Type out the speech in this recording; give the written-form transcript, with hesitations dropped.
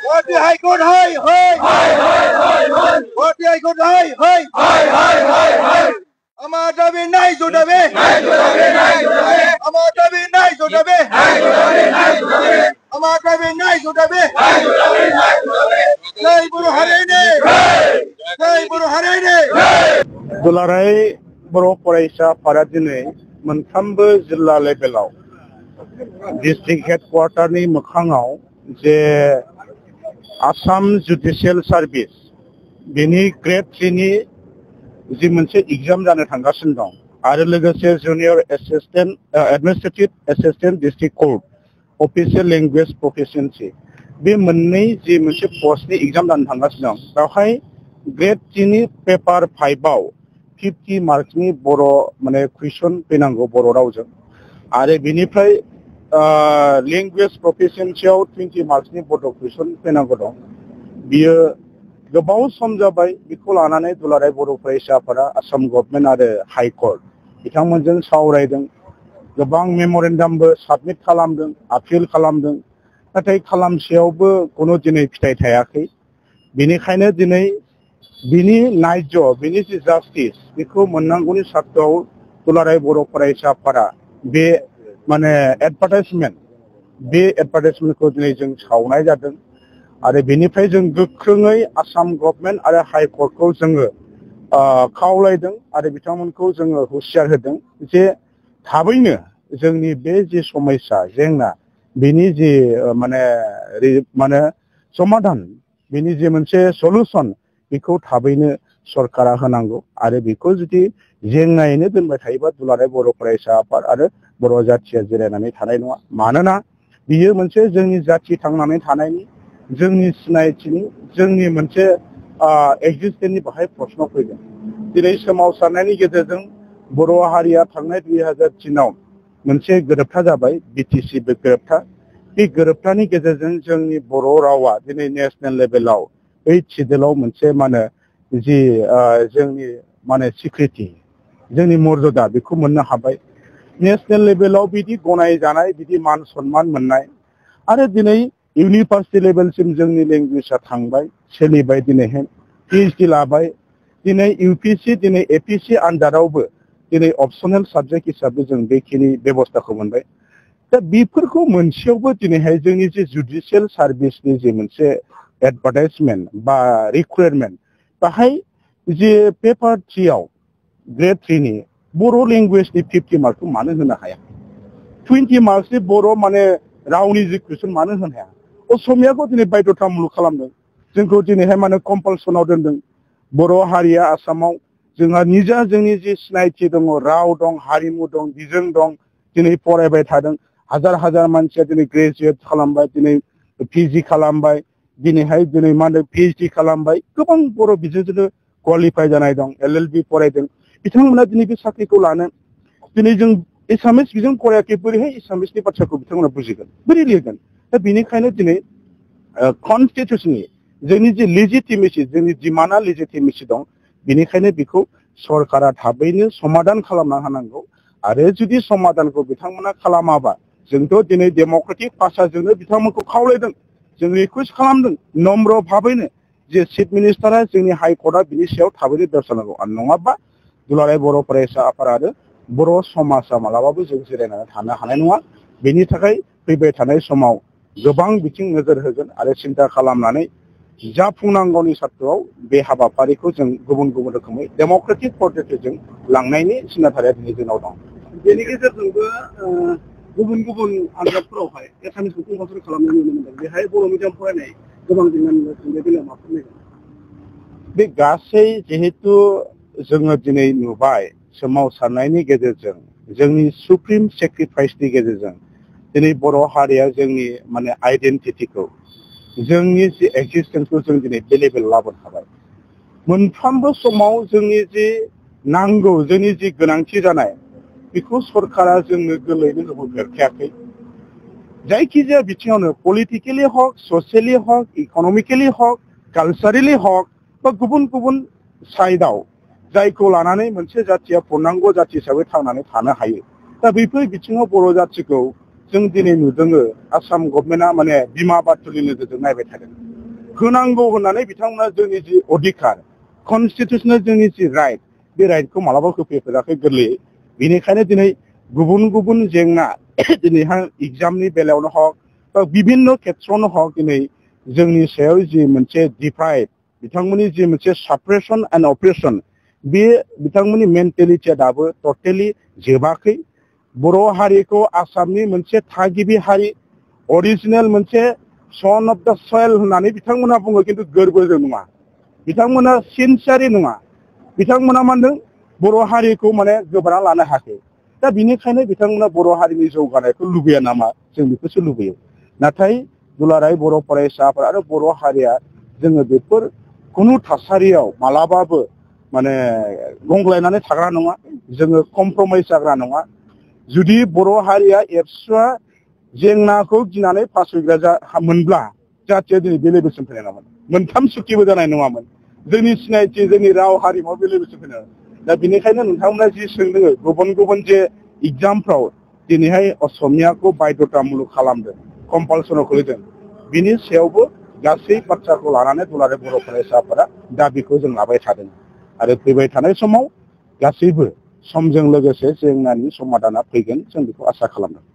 What the High Court, hi, hi. What the High Court, hi, hi. Amar dabi nai judabe. Amar dabi nai judabe. Amar dabi nai judabe. Jai Guru Harene. Jai Guru Harene. दुलाराय बर' फरायसाफोरा दिनै मोनफ्रोमबो जिल्ला लेभेलाव district हेडक्वार्टारनि मोखाङाव जे Assam जुडिशियेल service बेनि grade 3 नि जि मोनसे एग्जाम जानो थांगासिनो दं आरो लोगोसे junior assistant administrative assistant district court official language proficiency बे मोननै जि मोनसे पस्टनि एग्जाम जानो थांगासिनो दं बेवहाय ग्रेड 3 नि पेपार 5 आव 50 मार्क्सनि बर' माने क्वेश्चन फैनांगौ बर' रावजों आरो बिनिफ्राय लैंग्वेज प्रोफिशिएंसीआव 20 मार्क्सनि बड' क्वेश्चन फैनांगौ दं बियो गोबाव सम जाबाय बेखौ लानानै दुलाराय बर' फरायसाफोरा आसाम गभर्नमेन्ट आरो हाई कोर्ट बिथांमोनजों सावरायदों गोबां मेमोरेन्डामबो साबमिट खालामदों आपिल खालामदों नाथाय खालामसेयावबो कोनो दिनै फिथाइ थायाखै बेनिखायनो दिनै बिनि नायज बिनि जि जास्टिस बेखौ मोननांगौनि सार्थआव दुलाराय बर' फरायसाफोरा बे माने एडभार्टाइजमेन्टखौ दिनै जों सावनाय जादों आरो बेनिफ्राय जों गोख्रोङै आसाम गभर्नमेन्ट आरो हाई कोर्टखौ जोङो खावलायदों आरो बिथांमोनखौ जोङो हुसियार होदों जे थाबैनो जोंनि बे जि समस्या जेंना बेनि जि माने समाधान बेनि जि मोनसे सलुशन बेखौ थाबैनो सरकारा होनांगौ आरो बेखौ जुदि जेंनायैनो दोनबाय थायोबा दुलाराय बर' फरायसा आफाद आरो बर' जाथिया जिरायनानै थानाय नङा मानोना बियो मोनसे जोंनि जाथि थांनानै थानायनि जोंनि सिनायथिनि जोंनि मोनसे एक्जिस्टेन्सनि बाहाय प्रश्न फैदों दिनै सोमावसारनायनि गेजेरजों बर' हारिया थांनाय 2003 आव मोनसे गोरोबथा जाबाय बिटिसि गोरोबथा बे गोरोबथानि गेजेरजों जोंनि बर' रावा दिनै नेशनेल लेभेलाव बै सिडुलाव मोनसे माने जि जोंनि माने सिक्रिटि जोंनि मर्यादा बेखौ मोननो हाबाय नेशनेल लेभेलाव बिदि गनायजानाय बिदि मान सन्मान मोननाय आरो दिनै इउनिभार्सिटि लेभेलसिम जोंनि लेंगुवेजआ थांबाय सोलिबाय दिनैहाय पिएइचडि लाबाय दिनै इउपिएससि दिनै एपिएससि आनजादावबो दिनै अपसनेल साबजेक्ट हिसाबै जों बेखिनि बेबस्थाखौ मोनबाय दा बेफोरखौ मोनसेयावबो दिनैहाय जोंनि जे जुडिशियेल सार्भिसनि जे मोनसे एडभार्टाइजमेन्ट बा रिक्वायरमेन्ट बाहाय जे पेपार 3 आव ग्रेड 3 नि बर' लेंगुवेजनि 50 मार्कखौ मानो होनो हाया 20 मार्क्सनि बर' माने रावनि जि कुइसन मानो होनो हाया असमियाखौ दिनै बाध्यतामूलक खालामदों जोंखौ दिनैहाय माने कम्पालसनाव दोनदों बर' हारिया आसामाव जोंहा निजा जोंनि जि सिनायथि दङ राव दं हारिमु दं बिजों दं दिनै फरायबाय थादों हाजार मानसिया दिनै ग्रेजुवेट खालामबाय दिनै पिजि खालामबाय दिनैहाय दिनै मा होनो पिएइचडि खालामबाय गोबां बर' बिजोंजोंनो क्वालिफाइ जानाय दं एलएलबि फरायदों बिथांमोना दिनै बे साख्रिखौ लानो दिनै जों एसामिस बिजों फरायाखै बोरैहाय एसामिसनि बाथ्राखौ बिथांमोना बुजिगोन बोरै लिरगोन दा बेनिखायनो दिनै कनस्टिटिउसननि जोंनि जि लेजिटिमेसि जोंनि डिमान्डआ लेजिटिमेसि दं बेनिखायनो बेखौ सरकारा थाबैनो समाधान खालामना होनांगौ आरो जुदि समाधानखौ बिथांमोना खालामाबा जोंथ' दिनै डेम'क्रेटिक भाषाजोंनो बिथांमोनखौ खावलायदों जों रिकुवेस्ट खालामदों नम्र भाबैनो जे चिफ मिनिस्टारा जोंनि हाई कोर्टआ बिनि सायाव थाबैनो बेबस्था नांगौ आरो नङाबा दुलाराय बर' फरायसा आफाद आरो बर' समाजा मालाबाबो जों जिरायनानै थानो हानाय नङा बेनि थाखाय फैबाय थानाय समाव गोबां बिथिं नोजोर होगोन आरो सिन्था खालामनानै जाफुंनांगौनि सार्थआव बे हाबाफारिखौ जों गुबुन रोखोमै डेम'क्रेटिक पद्धतिजों लांनायनि सिन्नाथाया दिनै जोंनाव दं बेनि गेजेरजोंबो गुबुन आनजादफोरावहाय एसामिसखौ कम्पालसरि खालामनाय नुनो मोनदों बेहाय बर' मिडियाम फरायनाय गोबां जेंना नुगासिनो बे बेलायाव मा फोरमायगोन बे गासै जिहेतु जोङो दिनै नुबाय सोमावसारनायनि गेजेरजों जोंनि सुप्रिम सेक्रिफाइसनि गेजेरजों दिनै बर' हारिया जोंनि माने आइडेन्टिटिखौ जोंनि जि एक्जिस्टेन्सखौ जों दिनै बे लेभेलाव लाबोनो हाबाय मोनफ्रोमबो समाव जोंनि जि नांगौ जोंनि जि गोनांथि जानाय बेखौ सरकारा जोंनो गोरलैयैनो होफेरखायाखै जायखिजाया बिथिङावनो पलिटिकेलि हक ससियेलि हक इकनमिकेलि हक कालचारेलि हक बा गुबुन साइडआव जायखौ लानानै मोनसे जाथिया पूर्णांग जाति हिसाबै थांनानै थानो हायो दा बेफोर बिथिङाव बर' जातिखौ जों दिनै नुदों आसाम गभर्नमेन्टआ माने बिमा बाथुलनि नोजोरजों नायबाय थादों होनांगौ होननानै बिथांमोना जोंनि जि अधिकार कनस्टिटिउसनेल जोंनि जि राइट बे राइटखौ मालाबा होफैफेराखै गोरलैयै बेनिखायनो दिनै गुबुन गुबुन जेंना दिनैहाय एग्जामनि बेलायावनो हक बा बिभिन्न खेथ्रआवनो हक दिनै जोंनि सायाव जि मोनसे डिभाइड बिथांमोननि जि मोनसे साप्रेसन एन्ड अप्रेसन बे बिथांमोननि मेन्टेलिटिया दाबो टटेलि जोबाखै बर' हारिखौ आसामनि मोनसे थागिबि हारि अरिजिनेल मोनसे सन अफ द सयल होननानै बिथांमोना बुङो खिन्थु गोरबोजों नङा बिथांमोना सिनसियारि नङा बिथांमोना मा होनदों बर' हारिखौ माने गोबाना लानो हायाखै दा बिनिखायनो बिथांमोना बर' हारिनि जौगानायखौ लुबैया नामा जों बेखौसो लुबैयो नाथाय दुलाराय बर' फरायसाफोर आरो बर' हारिया जोङो बेफोर खुनु थासारियाव मालाबाबो माने गंग्लायनानै थाग्रा नङा जोङो कमप्रमाइज जाग्रा नङा जुदि बर' हारिया एबसुआ जेंनाखौ गिनानै फासयग्रा मोनब्ला जाथिया दिनै बे लेभेलसिम फैनाय नङामोन मोनथाम सुखिबो जानाय नङामोन जोंनि सिनायथि जोंनि राव हारिमुआव बे लेभेलसिम फैनाय दा बेनिखायनो नोंथांमोना जि सोंदों गुबुन गुबुन जे एग्जामफ्राव दिनैहाय असमियाखौ बायध'तामुलक खालामदों कम्पालसनाव खोलैदों बिनि सायावबो गासै बाथ्राखौ लानानै दुलाराय बर' फरायसाफोरा दाबिखौ जों लाबाय थादों आरो फैबाय थानाय समाव गासैबो समजों लोगोसे जेंनानि समाधाना फैगोन जों बेखौ आसा खालामदों